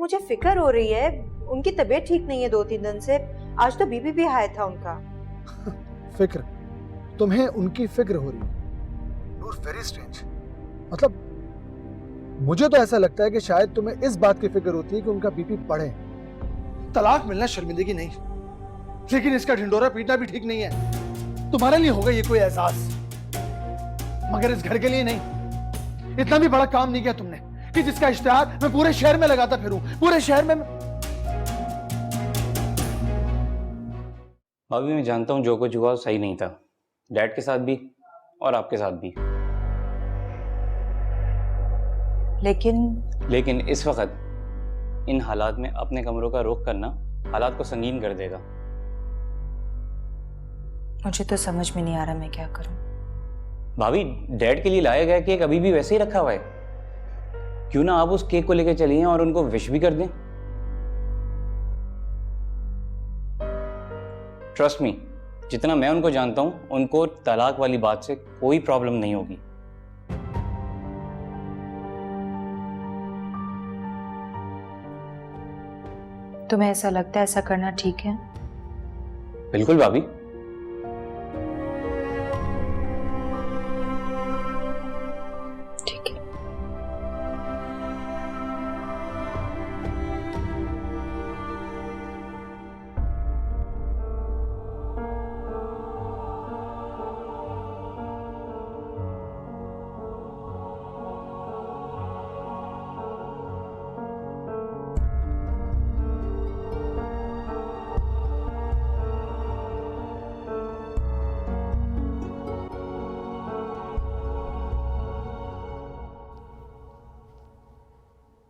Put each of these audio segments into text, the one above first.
मुझे फिक्र हो रही है। उनकी तबीयत ठीक नहीं है 2-3 दिन से। आज तो बीपी भी हाई था उनका। फिक्र? तुम्हें उनकी फिक्र हो रही है? नूर, वेरी स्ट्रेंज। मतलब मुझे तो ऐसा लगता है कि शायद तुम्हें इस बात की फिक्र होती है कि उनका बीपी बढ़े। तलाक मिलना शर्मिंदगी नहीं, लेकिन इसका ढिंडोरा पीटना भी ठीक नहीं है। तुम्हारे लिए होगा ये कोई एहसास, मगर इस घर के लिए नहीं। इतना भी बड़ा काम नहीं किया तुमने कि जिसका इश्तिहार मैं पूरे शहर में लगाता फिरूं। पूरे शहर में भाभी मैं जानता हूँ जो कुछ हुआ सही नहीं था, डैड के साथ भी और आपके साथ भी। लेकिन इस वक्त इन हालात में अपने कमरों का रुख करना हालात को संगीन कर देगा। मुझे तो समझ में नहीं आ रहा मैं क्या करूं। भाभी, डैड के लिए लाया गया केक अभी भी वैसे ही रखा हुआ है। क्यों ना आप उस केक को लेकर चलिए और उनको विश भी कर दें। ट्रस्ट मी, जितना मैं उनको जानता हूं, उनको तलाक वाली बात से कोई प्रॉब्लम नहीं होगी। तुम्हें ऐसा लगता है ऐसा करना ठीक है? बिल्कुल भाभी। ठीक है।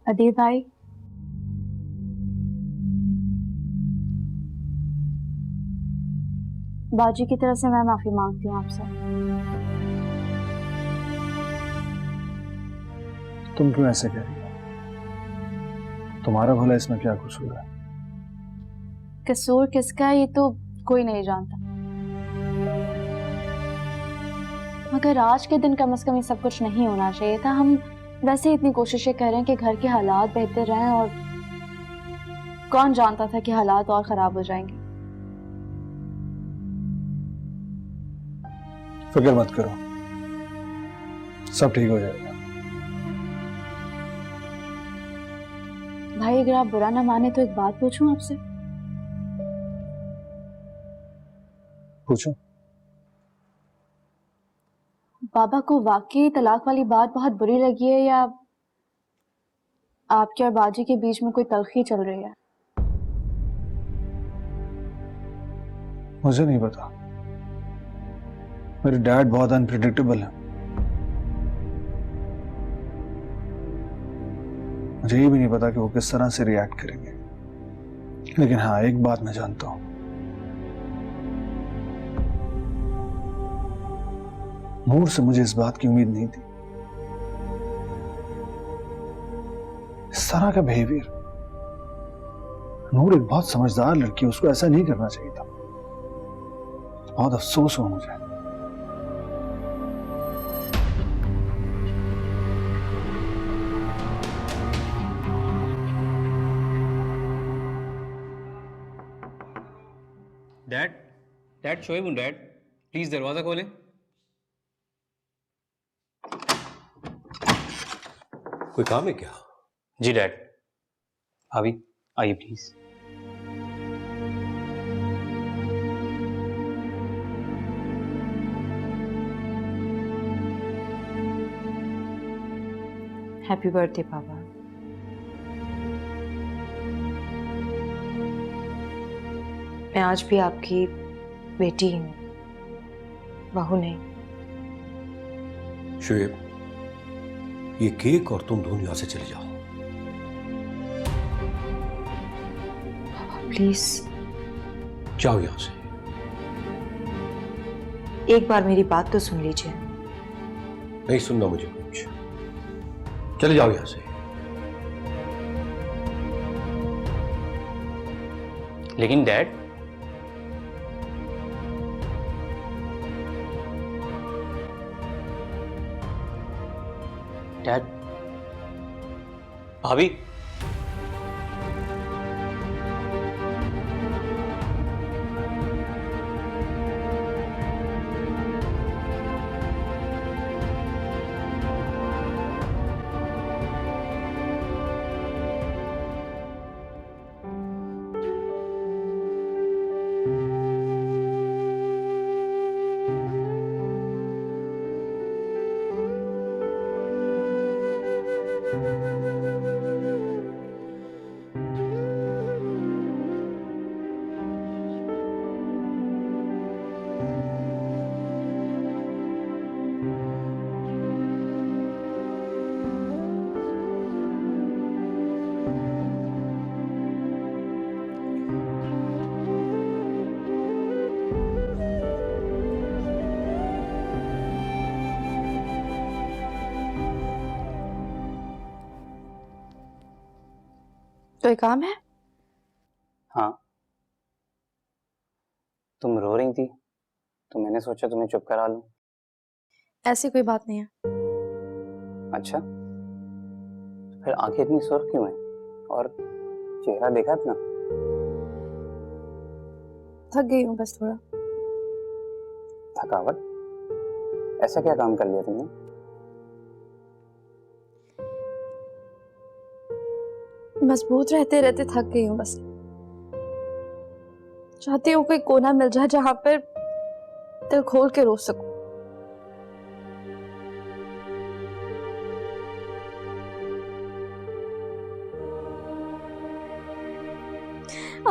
अदीब भाई, बाजी की तरफ से मैं माफी मांगती हूँ आपसे। तुम क्यों ऐसे कह रही हो? तुम्हारा भला इसमें क्या कसूर है? कसूर किसका है ये तो कोई नहीं जानता, मगर आज के दिन कम से कम ये सब कुछ नहीं होना चाहिए था। हम वैसे ही इतनी कोशिशें कर रहे हैं कि घर के हालात बेहतर रहें, और कौन जानता था कि हालात और खराब हो जाएंगे। फिक्र मत करो, सब ठीक हो जाएगा। भाई अगर आप बुरा ना माने तो एक बात पूछूं आपसे? पूछो। बाबा को वाकई तलाक वाली बात बहुत बुरी लगी है, या आपके और बाजी के बीच में कोई तलखी चल रही है? मुझे नहीं पता, मेरे डैड बहुत अनप्रिडिक्टेबल है। मुझे ये भी नहीं पता कि वो किस तरह से रिएक्ट करेंगे, लेकिन हाँ एक बात मैं जानता हूं, नूर से मुझे इस बात की उम्मीद नहीं थी। इस तरह का बिहेवियर, नूर एक बहुत समझदार लड़की, उसको ऐसा नहीं करना चाहिए था। बहुत अफसोस हुआ मुझे। डैड शोएब हूं डैड, प्लीज दरवाजा खोलें। कोई काम है क्या? जी डैड। भाभी आइए प्लीज। हैप्पी बर्थडे पापा। मैं आज भी आपकी बेटी ही हूँ, बहू नहीं। शोएब, ये केक और तुम दोनों यहां से चले जाओ। प्लीज जाओ यहां से। एक बार मेरी बात तो सुन लीजिए। नहीं सुनना मुझे कुछ, चले जाओ यहां से। लेकिन डैड, भाभी कोई काम है? हाँ, तुम रो रही थी तो मैंने सोचा तुम्हें चुप करा लूं। ऐसी कोई बात नहीं है। अच्छा, फिर आंखें इतनी सुर्ख क्यों हैं और चेहरा देखा अपना? थक गई हूँ बस थोड़ा। थकावट? ऐसा क्या काम कर लिया तुमने? मजबूत रहते रहते थक गई हूँ बस। चाहती हूँ कोई कोना मिल जाए जहां पर दिल खोल के रो सकूं।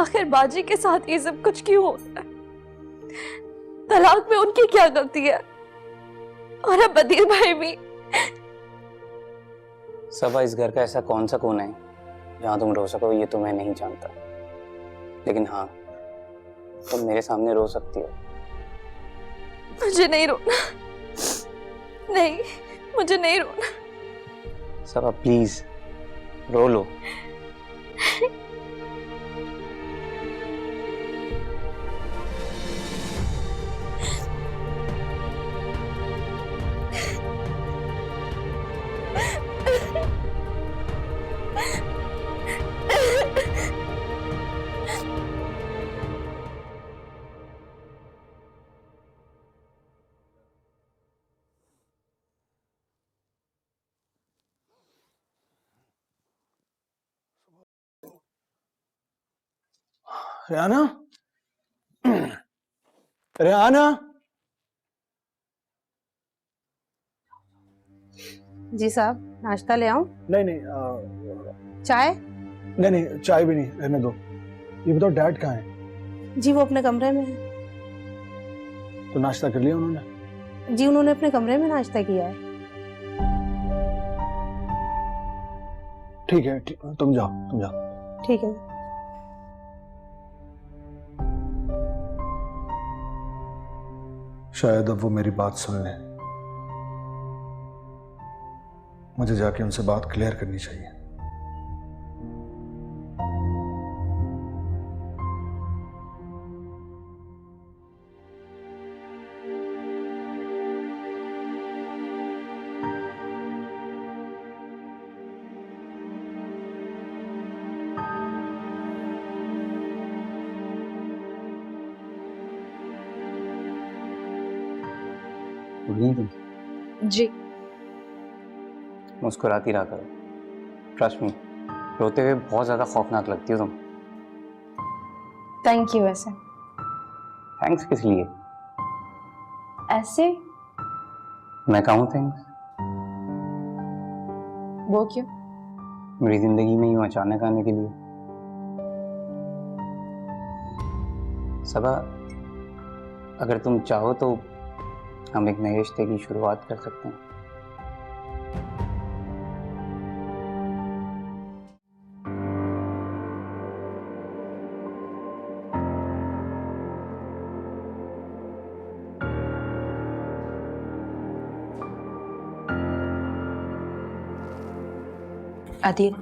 आखिर बाजी के साथ ये सब कुछ क्यों होता है? तलाक में उनकी क्या गलती है? और अब बदीर भाई भी। सबा, इस घर का ऐसा कौन सा कोना है जहां तुम रो सको ये तो मैं नहीं जानता, लेकिन हाँ, तुम मेरे सामने रो सकती हो। मुझे नहीं रोना। नहीं, मुझे नहीं रोना। सबा प्लीज रो लो। रेहाना, रेहाना। जी साहब, नाश्ता ले आऊं? नहीं नहीं, चाय? नहीं नहीं, चाय भी नहीं, रहने दो। ये बताओ डैड कहाँ है? जी वो अपने कमरे में है। तो नाश्ता कर लिया उन्होंने? जी उन्होंने अपने कमरे में नाश्ता किया है। ठीक है, तुम जाओ, तुम जाओ। ठीक है। शायद अब वो मेरी बात सुन लें। मुझे जाके उनसे बात क्लियर करनी चाहिए। तुम जी। मुस्कुराती रहा करो, ट्रस्ट मी, रोते हुए बहुत ज्यादा खौफनाक लगती हो तुम। Thank you. वैसे थैंक्स किस लिए? ऐसे मैं कहूँ थैंक्स? वो क्यों? मेरी जिंदगी में यूं अचानक आने के लिए। सबा, अगर तुम चाहो तो हम एक नए रिश्ते की शुरुआत कर सकते हैं। आदिल,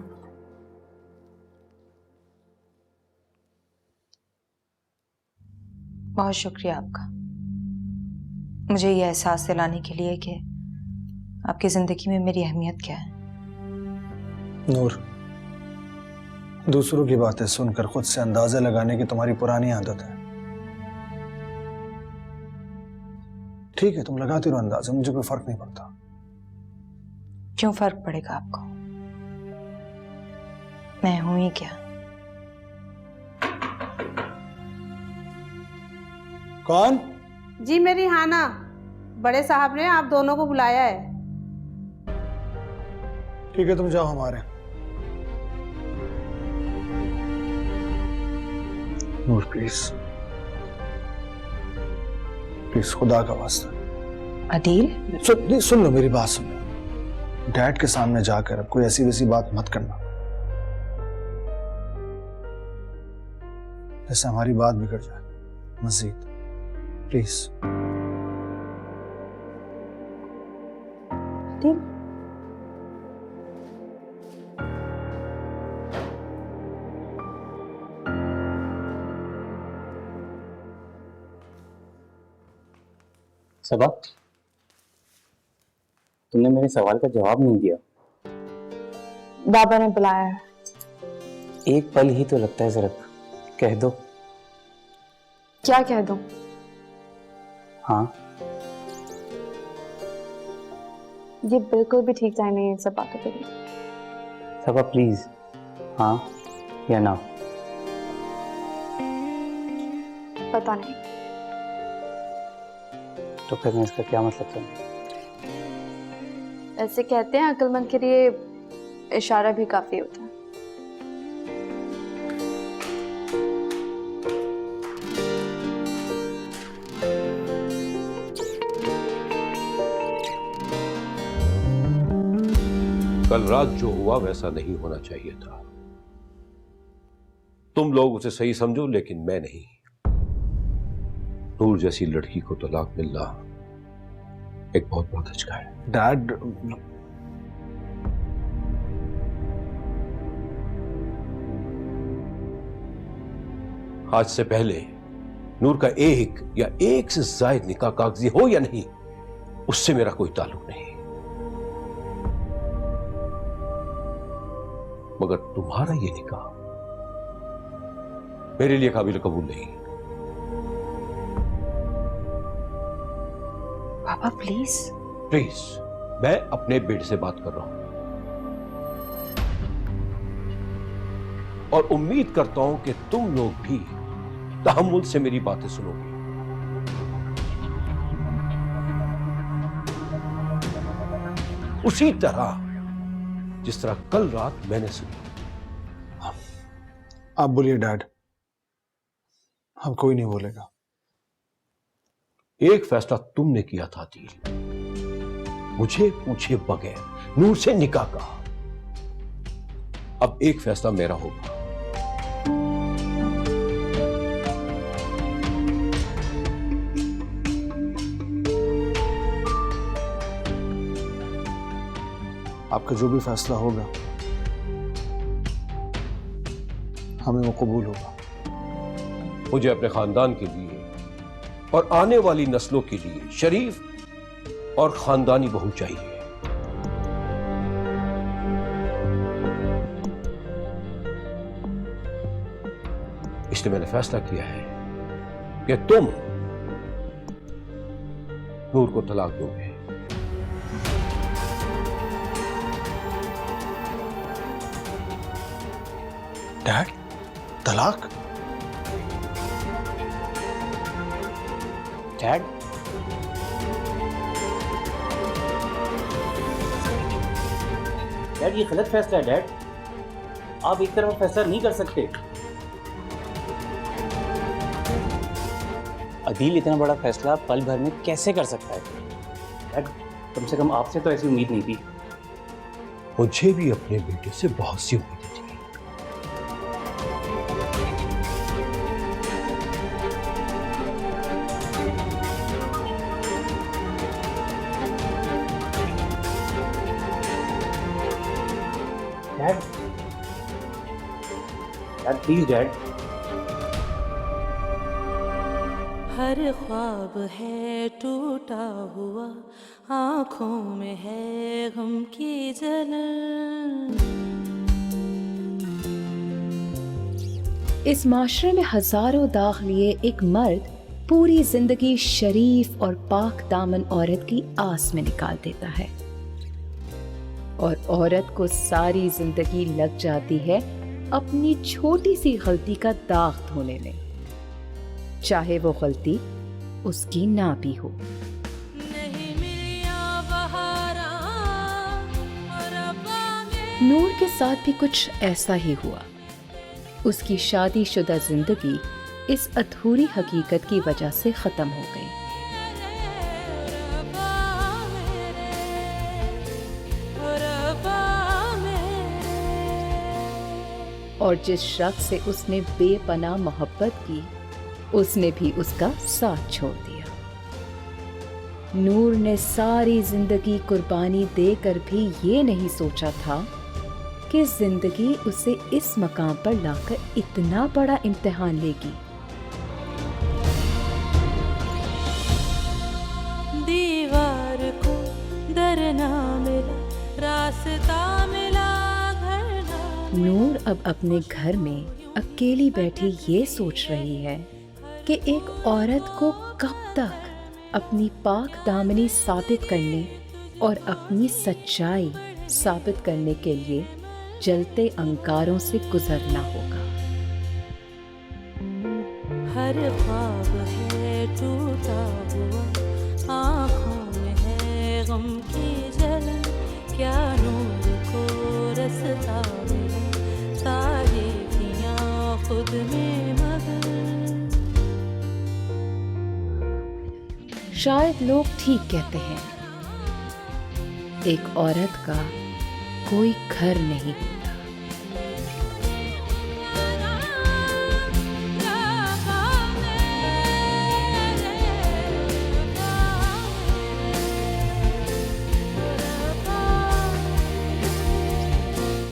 बहुत शुक्रिया आपका, मुझे ये एहसास दिलाने के लिए कि आपकी जिंदगी में मेरी अहमियत क्या है। नूर, दूसरों की बातें सुनकर खुद से अंदाजे लगाने की तुम्हारी पुरानी आदत है। ठीक है, तुम लगाती रहो अंदाजे, मुझे कोई फर्क नहीं पड़ता। क्यों फर्क पड़ेगा आपको? मैं हूं ही क्या? कौन? जी मेरी हाना, बड़े साहब ने आप दोनों को बुलाया है। ठीक है, तुम जाओ हमारे। नूर प्लीज, प्लीज खुदा का वास्ता। आदिल, सुन लो मेरी बात, सुन लो। डैड के सामने जाकर अब कोई ऐसी वैसी बात मत करना, जैसे हमारी बात बिगड़ जाए मजीद, प्लीज। सबा, तुमने मेरे सवाल का जवाब नहीं दिया। बाबा ने बुलाया है। एक पल ही तो लगता है, जरा कह दो। क्या कह दूं? हाँ, ये बिल्कुल भी ठीक टाइम नहीं है इन सब बातों के लिए। सबा प्लीज, हाँ या ना? पता नहीं। तो फिर मैं इसका क्या मतलब समझूं? ऐसे कहते हैं अक्लमंद के लिए इशारा भी काफी होता है। कल रात जो हुआ वैसा नहीं होना चाहिए था। तुम लोग उसे सही समझो, लेकिन मैं नहीं। नूर जैसी लड़की को तलाक मिलना एक बहुत बड़ा धचका है। डैड, आज से पहले नूर का एक या एक से ज्यादा निकाह कागजी हो या नहीं, उससे मेरा कोई ताल्लुक नहीं। मगर तुम्हारा ये निकाह मेरे लिए काबिल कबूल नहीं। पापा प्लीज। प्लीज, मैं अपने बेटे से बात कर रहा हूं और उम्मीद करता हूं कि तुम लोग भी तहम्मुल से मेरी बातें सुनोगे। उसी तरह जिस तरह कल रात मैंने सुनी। आप बोलिए डैड, हम कोई नहीं बोलेगा। एक फैसला तुमने किया था आदिल, मुझे पूछे बगैर नूर से निकाह का। अब एक फैसला मेरा होगा। आपका जो भी फैसला होगा हमें वो कबूल होगा। मुझे अपने खानदान के लिए और आने वाली नस्लों के लिए शरीफ और खानदानी बहू चाहिए। इसलिए मैंने फैसला किया है कि तुम नूर को तलाक दोगे। डैड, तलाक? डैड, डैड ये गलत फैसला है डैड, आप एक तरफ फैसला नहीं कर सकते। अदील इतना बड़ा फैसला पल भर में कैसे कर सकता है? डैड कम से कम आपसे तो ऐसी उम्मीद नहीं थी। मुझे भी अपने बेटे से बहुत सी उम्मीदें थी। Dad, dad please dad. हर ख्वाब है टूटा हुआ, आँखों में है गम की जलन। इस माशरे में हजारों दाग लिए एक मर्द पूरी जिंदगी शरीफ और पाक दामन औरत की आस में निकाल देता है, और औरत को सारी जिंदगी लग जाती है अपनी छोटी सी गलती का दाग धोने में, चाहे वो गलती उसकी ना भी हो। नूर के साथ भी कुछ ऐसा ही हुआ। उसकी शादीशुदा जिंदगी इस अधूरी हकीकत की वजह से खत्म हो गई। और जिस शख्स से उसने बेपनाह मोहब्बत की, उसने भी उसका साथ छोड़ दिया। नूर ने सारी जिंदगी कुर्बानी देकर भी ये नहीं सोचा था कि जिंदगी उसे इस मकाम पर लाकर इतना बड़ा इम्तिहान लेगी। ना मिला रास्ता मिला घर ना नूर अब अपने घर में अकेली बैठी ये सोच रही है कि एक औरत को कब तक अपनी पाक दामनी साबित करने और अपनी सच्चाई साबित करने के लिए जलते अंगारों से गुजरना होगा। हर ख्वाब है टूटा हुआ, आँखों में है गम की जलन, क्या नूर को रसता मिला, तारीफियाँ खुद में मगन। शायद लोग ठीक कहते हैं, एक औरत का कोई घर नहीं होता।